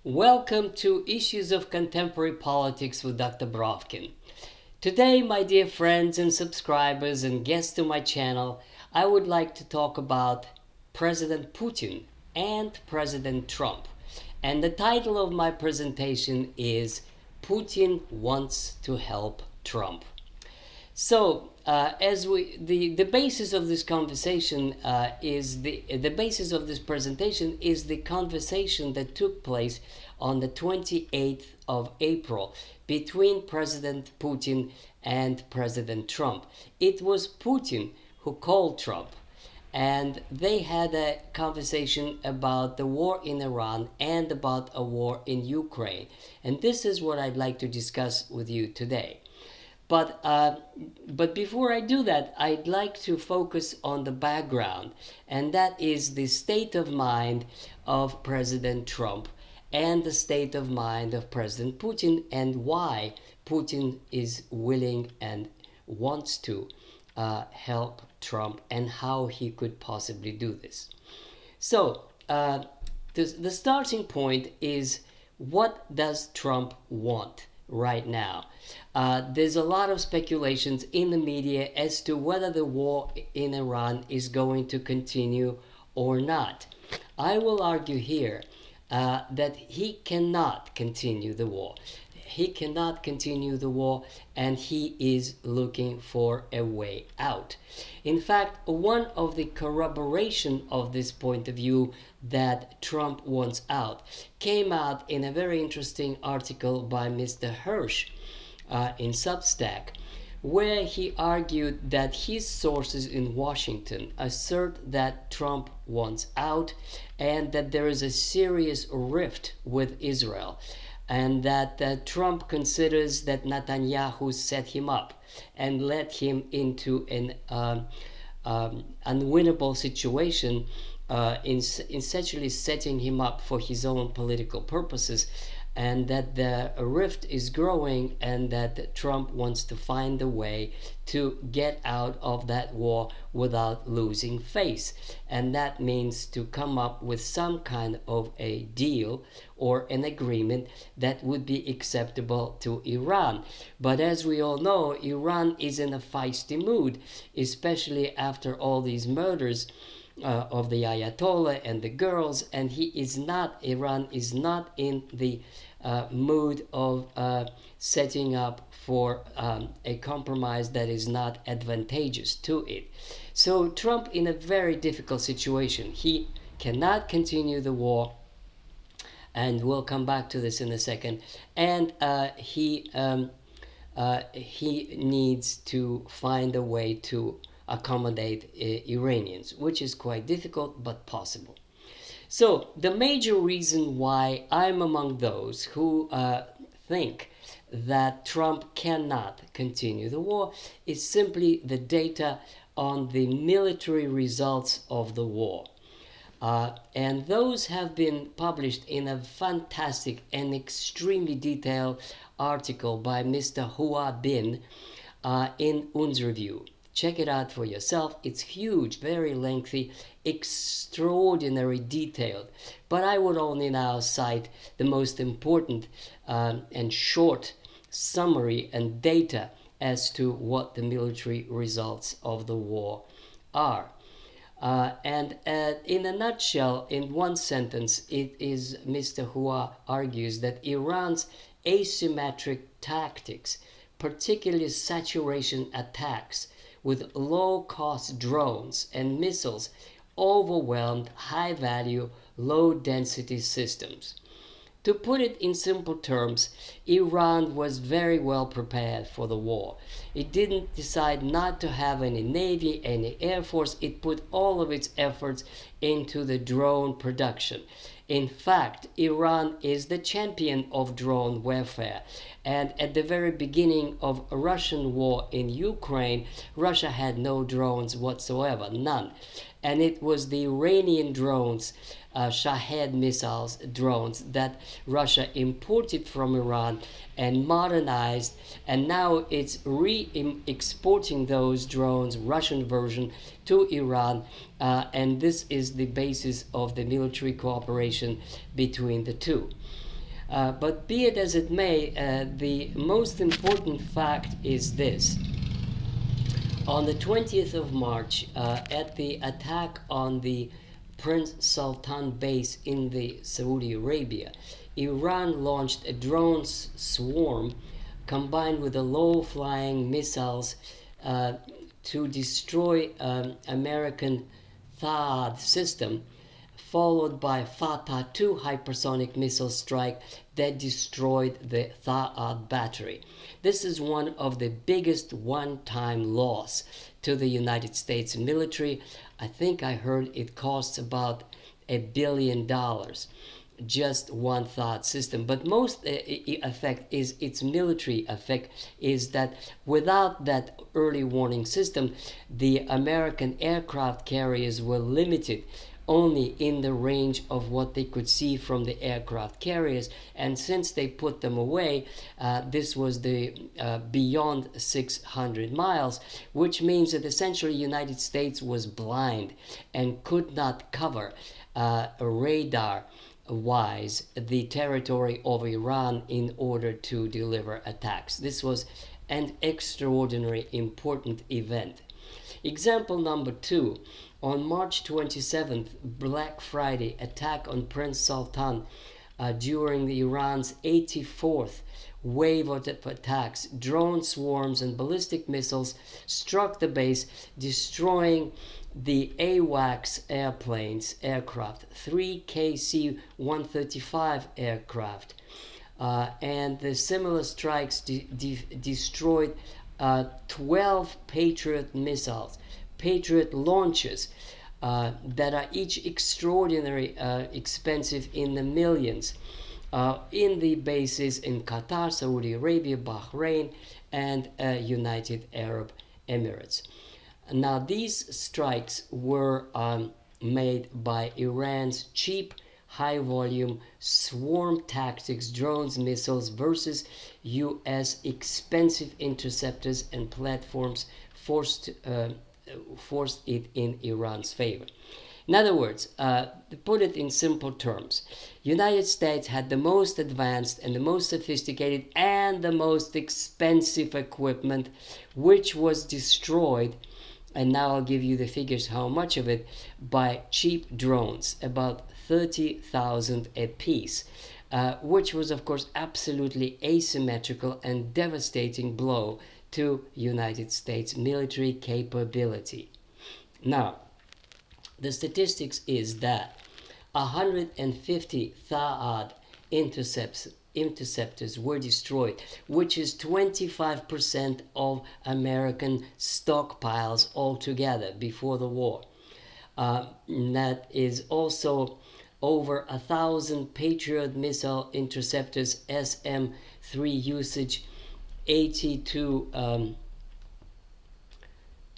Welcome to Issues of Contemporary Politics with Dr. Brovkin. Today, my dear friends and subscribers and guests to my channel, I would like to talk about President Putin and President Trump. And the title of my presentation is Putin Wants to Help Trump. So, the basis of this conversation is the basis of this presentation is the conversation that took place on the 28th of April between President Putin and President Trump. It was Putin who called Trump, and they had a conversation about the war in Iran and about a war in Ukraine. And this is what I'd like to discuss with you today. But before I do that, I'd like to focus on the background, and that is the state of mind of President Trump and the state of mind of President Putin, and why Putin is willing and wants to help Trump, and how he could possibly do this. So the starting point is, what does Trump want right now? There's a lot of speculations in the media as to whether the war in Iran is going to continue or not. I will argue here that he cannot continue the war. He cannot continue the war, and he is looking for a way out. In fact, one of the corroboration of this point of view, that Trump wants out, came out in a very interesting article by Mr. Hirsch in Substack, where he argued that his sources in Washington assert that Trump wants out, and that there is a serious rift with Israel, and that Trump considers that Netanyahu set him up and led him into an unwinnable situation, in essentially setting him up for his own political purposes, and that the rift is growing, and that Trump wants to find a way to get out of that war without losing face. And that means to come up with some kind of a deal or an agreement that would be acceptable to Iran. But as we all know, Iran is in a feisty mood, especially after all these murders of the Ayatollah and the girls, and Iran is not in the mood of setting up for a compromise that is not advantageous to it. So Trump in a very difficult situation. He cannot continue the war, and we'll come back to this in a second, and he needs to find a way to accommodate Iranians, which is quite difficult but possible. So the major reason why I'm among those who think that Trump cannot continue the war is simply the data on the military results of the war. And those have been published in a fantastic and extremely detailed article by Mr. Hua Bin in Un's Review. Check it out for yourself. It's huge, very lengthy, extraordinary detailed. But I would only now cite the most important and short summary and data as to what the military results of the war are. And in a nutshell, in one sentence, it is Mr. Hua argues that Iran's asymmetric tactics, particularly saturation attacks with low-cost drones and missiles, overwhelmed high-value, low-density systems. To put it in simple terms, Iran was very well prepared for the war. It didn't decide not to have any navy, any air force. It put all of its efforts into the drone production. In fact, Iran is the champion of drone warfare. And at the very beginning of a Russian war in Ukraine, Russia had no drones whatsoever, none. And it was the Iranian drones, Shahed missiles drones, that Russia imported from Iran and modernized, and now it's re-exporting those drones, Russian version, to Iran, and this is the basis of the military cooperation between the two. But be it as it may, the most important fact is this. On the 20th of March, at the attack on the Prince Sultan base in the Saudi Arabia, Iran launched a drone swarm combined with the low-flying missiles to destroy American THAAD system, followed by Fatah 2 hypersonic missile strike that destroyed the THAAD battery. This is one of the biggest one-time loss to the United States military. I think I heard it costs about $1 billion, just one THAAD system. But most effect is its military effect is that without that early warning system, the American aircraft carriers were limited only in the range of what they could see from the aircraft carriers, and since they put them away, this was the beyond 600 miles, which means that essentially United States was blind and could not cover radar wise the territory of Iran in order to deliver attacks. This was an extraordinary important event. Example number 2. On March 27th, Black Friday attack on Prince Sultan during Iran's 84th wave of attacks, drone swarms and ballistic missiles struck the base, destroying the AWACS aircraft, 3 KC-135 aircraft, and the similar strikes destroyed 12 Patriot missiles, Patriot launches that are each extraordinarily expensive in the millions in the bases in Qatar, Saudi Arabia, Bahrain, and United Arab Emirates. Now these strikes were made by Iran's cheap, high-volume swarm tactics, drones, missiles versus U.S. expensive interceptors and platforms forced it in Iran's favor. In other words, to put it in simple terms, United States had the most advanced and the most sophisticated and the most expensive equipment, which was destroyed, and now I'll give you the figures how much of it, by cheap drones, about 30,000 a piece, which was of course absolutely asymmetrical and devastating blow to United States military capability. Now, the statistics is that 150 THAAD interceptors were destroyed, which is 25% of American stockpiles altogether before the war. That is also over 1,000 Patriot missile interceptors, SM-3 usage, 80 to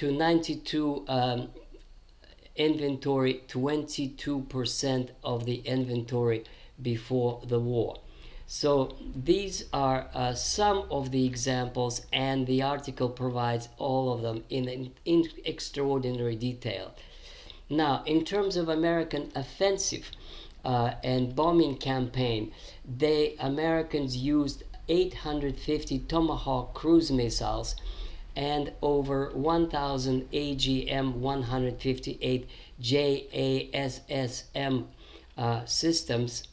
92 inventory, 22% of the inventory before the war. So these are some of the examples, and the article provides all of them in extraordinary detail. Now, in terms of American offensive and bombing campaign, the Americans used 850 Tomahawk cruise missiles and over 1,000 AGM-158 JASSM systems,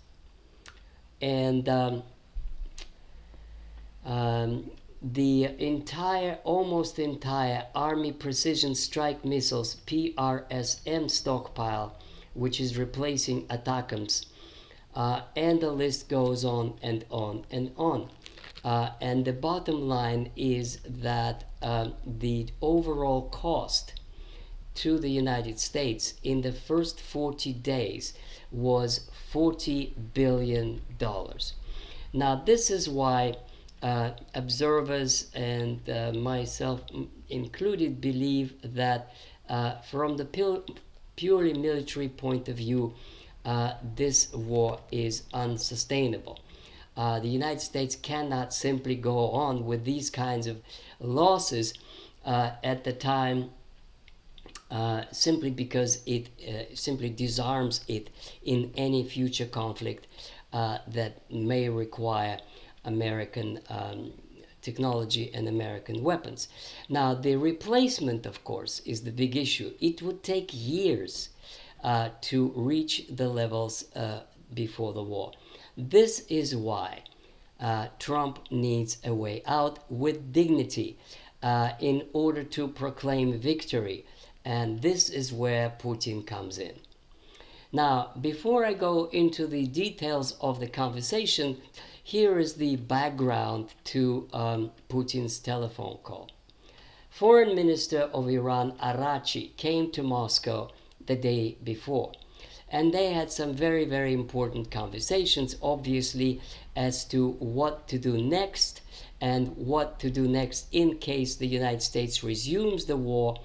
and the almost entire Army Precision Strike Missiles PRSM stockpile, which is replacing ATACMS, and the list goes on and on and on. And the bottom line is that the overall cost to the United States in the first 40 days was $40 billion. Now, this is why observers and myself included believe that from the purely military point of view, this war is unsustainable. The United States cannot simply go on with these kinds of losses at the time simply because it simply disarms it in any future conflict that may require American technology and American weapons. Now, the replacement, of course, is the big issue. It would take years to reach the levels before the war. This is why Trump needs a way out with dignity in order to proclaim victory. And this is where Putin comes in. Now, before I go into the details of the conversation, here is the background to Putin's telephone call. Foreign Minister of Iran Arachi came to Moscow the day before, and they had some very, very important conversations, obviously, as to what to do next and what to do next in case the United States resumes the war,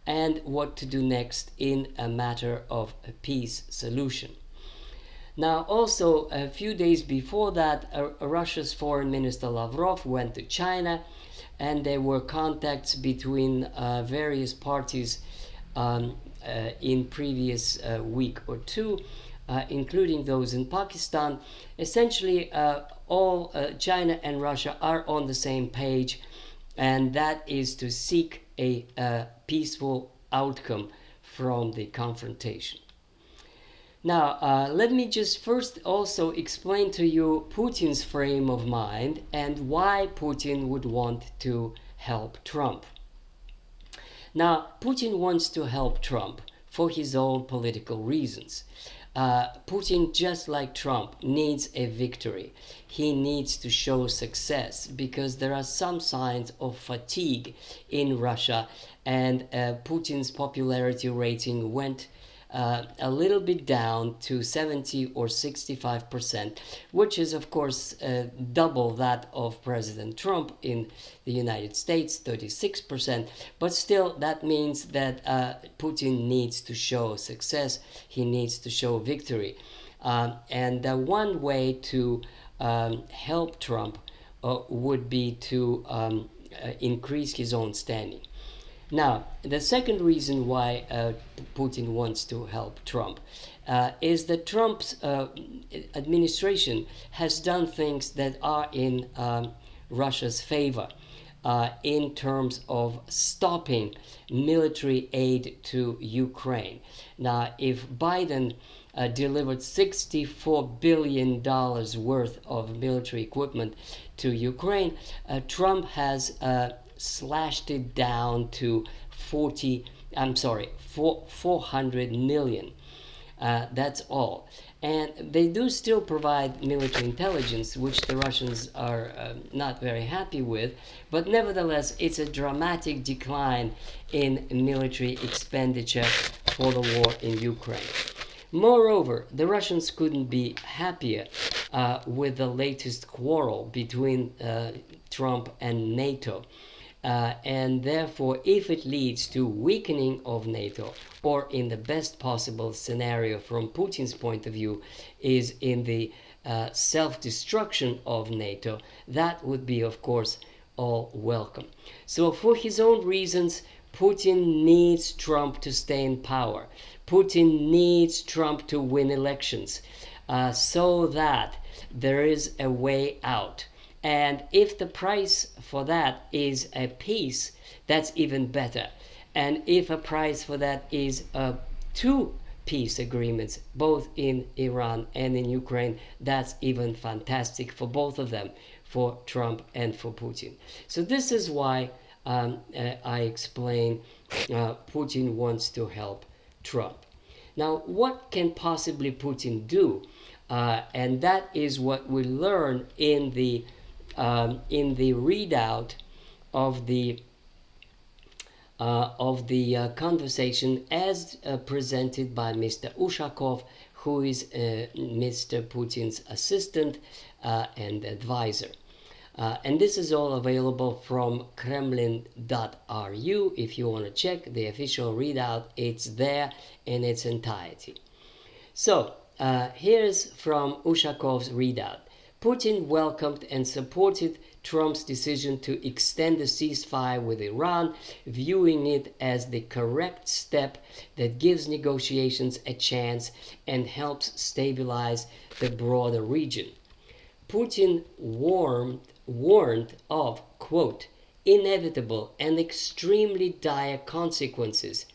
and what to do next in a matter of a peace solution. Now, also, a few days before that, Russia's Foreign Minister Lavrov went to China, and there were contacts between various parties in previous week or two, including those in Pakistan. Essentially, all China and Russia are on the same page, and that is to seek a peaceful outcome from the confrontation. Now, let me just first also explain to you Putin's frame of mind and why Putin would want to help Trump. Now, Putin wants to help Trump for his own political reasons. Putin, just like Trump, needs a victory. He needs to show success because there are some signs of fatigue in Russia, and Putin's popularity rating went a little bit down to 70 or 65%, which is of course double that of President Trump in the United States, 36%. But still, that means that Putin needs to show success. He needs to show victory. And one way to help Trump would be to increase his own standing. Now, the second reason why Putin wants to help Trump is that Trump's administration has done things that are in Russia's favor in terms of stopping military aid to Ukraine. Now, if Biden delivered $64 billion worth of military equipment to Ukraine, Trump has slashed it down to 400 million. That's all. And they do still provide military intelligence, which the Russians are not very happy with, but nevertheless, it's a dramatic decline in military expenditure for the war in Ukraine. Moreover, the Russians couldn't be happier with the latest quarrel between Trump and NATO. And therefore, if it leads to weakening of NATO, or in the best possible scenario from Putin's point of view, is in the self-destruction of NATO, that would be, of course, all welcome. So for his own reasons, Putin needs Trump to stay in power. Putin needs Trump to win elections so that there is a way out. And if the price for that is a peace, that's even better. And if a price for that is two peace agreements, both in Iran and in Ukraine, that's even fantastic for both of them, for Trump and for Putin. So this is why I explain Putin wants to help Trump. Now, what can possibly Putin do? And that is what we learn in the readout of the conversation as presented by Mr. Ushakov, who is Mr. Putin's assistant and advisor. And this is all available from Kremlin.ru. If you want to check the official readout, it's there in its entirety. So here's from Ushakov's readout. Putin welcomed and supported Trump's decision to extend the ceasefire with Iran, viewing it as the correct step that gives negotiations a chance and helps stabilize the broader region. Putin warned of, quote, inevitable and extremely dire consequences,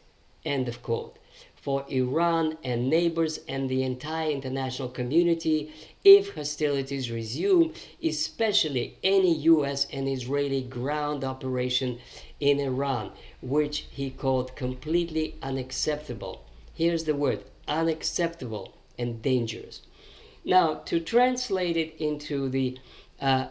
end of quote, for Iran and neighbors and the entire international community if hostilities resume, especially any US and Israeli ground operation in Iran, which he called completely unacceptable. Here's the word, unacceptable and dangerous. Now, to translate it into the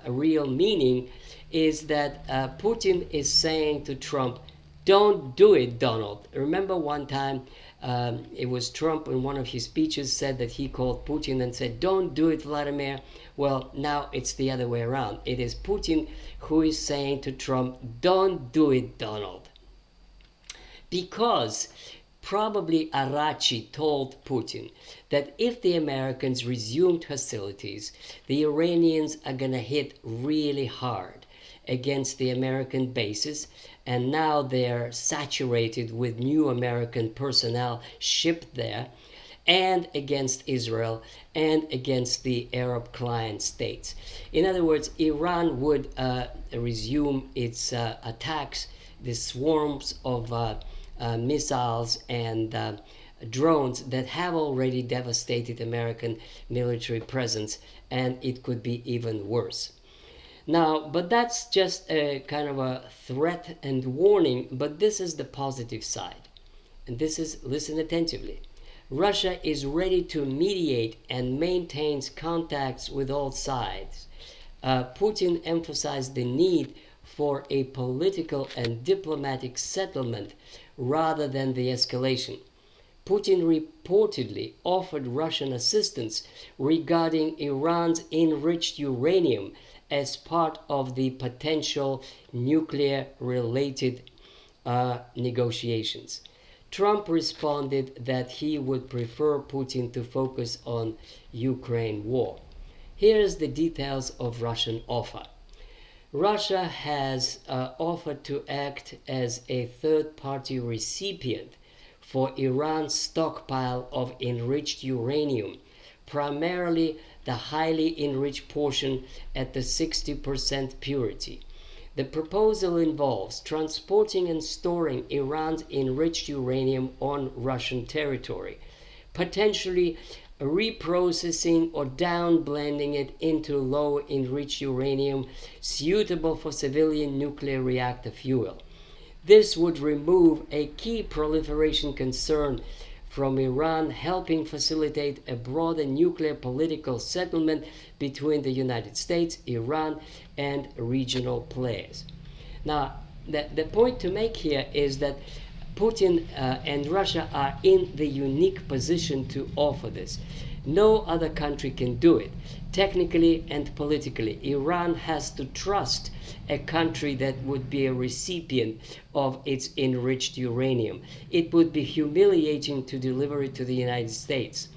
real meaning is that Putin is saying to Trump, don't do it, Donald. Remember one time it was Trump in one of his speeches said that he called Putin and said, don't do it, Vladimir. Well, now it's the other way around. It is Putin who is saying to Trump, don't do it, Donald. Because probably Arachi told Putin that if the Americans resumed hostilities, the Iranians are going to hit really hard against the American bases, and now they're saturated with new American personnel shipped there, and against Israel and against the Arab client states. In other words, Iran would resume its attacks, the swarms of missiles and drones that have already devastated American military presence, and it could be even worse. Now, but that's just a kind of a threat and warning, but this is the positive side. And this is, listen attentively. Russia is ready to mediate and maintains contacts with all sides. Putin emphasized the need for a political and diplomatic settlement rather than the escalation. Putin reportedly offered Russian assistance regarding Iran's enriched uranium as part of the potential nuclear-related negotiations. Trump responded that he would prefer Putin to focus on Ukraine war. Here's the details of Russian offer. Russia has offered to act as a third-party recipient for Iran's stockpile of enriched uranium, primarily the highly enriched portion at the 60% purity. The proposal involves transporting and storing Iran's enriched uranium on Russian territory, potentially reprocessing or downblending it into low enriched uranium suitable for civilian nuclear reactor fuel. This would remove a key proliferation concern from Iran, helping facilitate a broader nuclear political settlement between the United States, Iran, and regional players. Now, the point to make here is that Putin and Russia are in the unique position to offer this. No other country can do it. Technically and politically, Iran has to trust a country that would be a recipient of its enriched uranium. It would be humiliating to deliver it to the United States.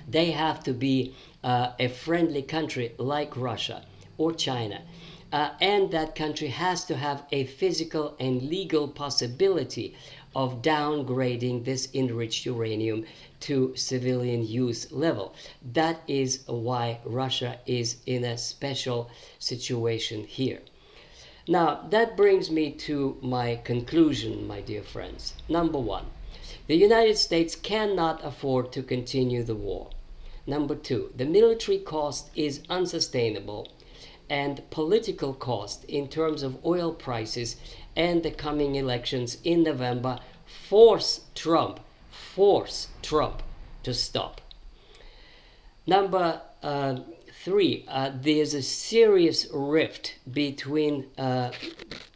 They have to be a friendly country like Russia or China. And that country has to have a physical and legal possibility of downgrading this enriched uranium to civilian use level. That is why Russia is in a special situation here. Now, that brings me to my conclusion, my dear friends. Number one, the United States cannot afford to continue the war. Number two, the military cost is unsustainable, and political cost in terms of oil prices and the coming elections in November force Trump to stop. Number three, there's a serious rift between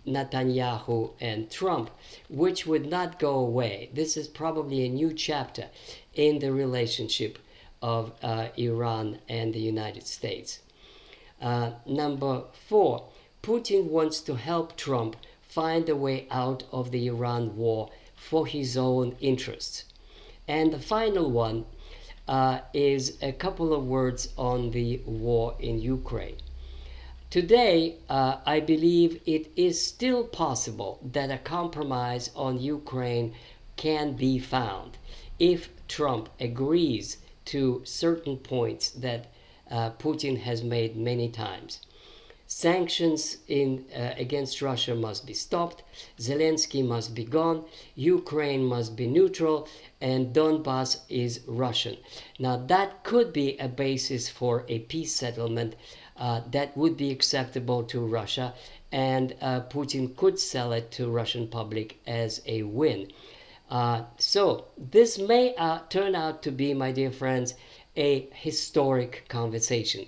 Netanyahu and Trump, which would not go away. This is probably a new chapter in the relationship of Iran and the United States. Number four, Putin wants to help Trump find a way out of the Iran war for his own interests. And the final one, is a couple of words on the war in Ukraine. Today, I believe it is still possible that a compromise on Ukraine can be found if Trump agrees to certain points that Putin has made many times. Sanctions against Russia must be stopped, Zelensky must be gone, Ukraine must be neutral, and Donbass is Russian. Now, that could be a basis for a peace settlement that would be acceptable to Russia, and Putin could sell it to Russian public as a win. So this may turn out to be, my dear friends, a historic conversation.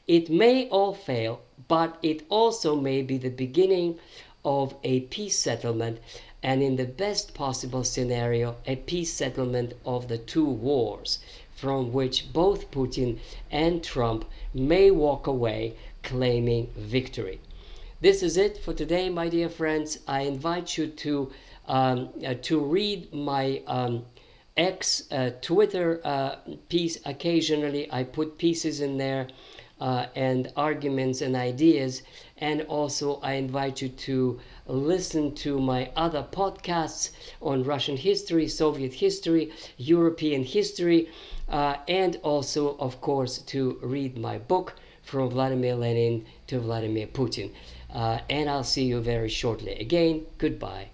It may all fail, but it also may be the beginning of a peace settlement, and in the best possible scenario, a peace settlement of the two wars, from which both Putin and Trump may walk away claiming victory. This is it for today, my dear friends. I invite you to read my X Twitter piece. Occasionally, I put pieces in there and arguments and ideas. And also, I invite you to listen to my other podcasts on Russian history, Soviet history, European history, and also, of course, to read my book, From Vladimir Lenin to Vladimir Putin. And I'll see you very shortly. Again, goodbye.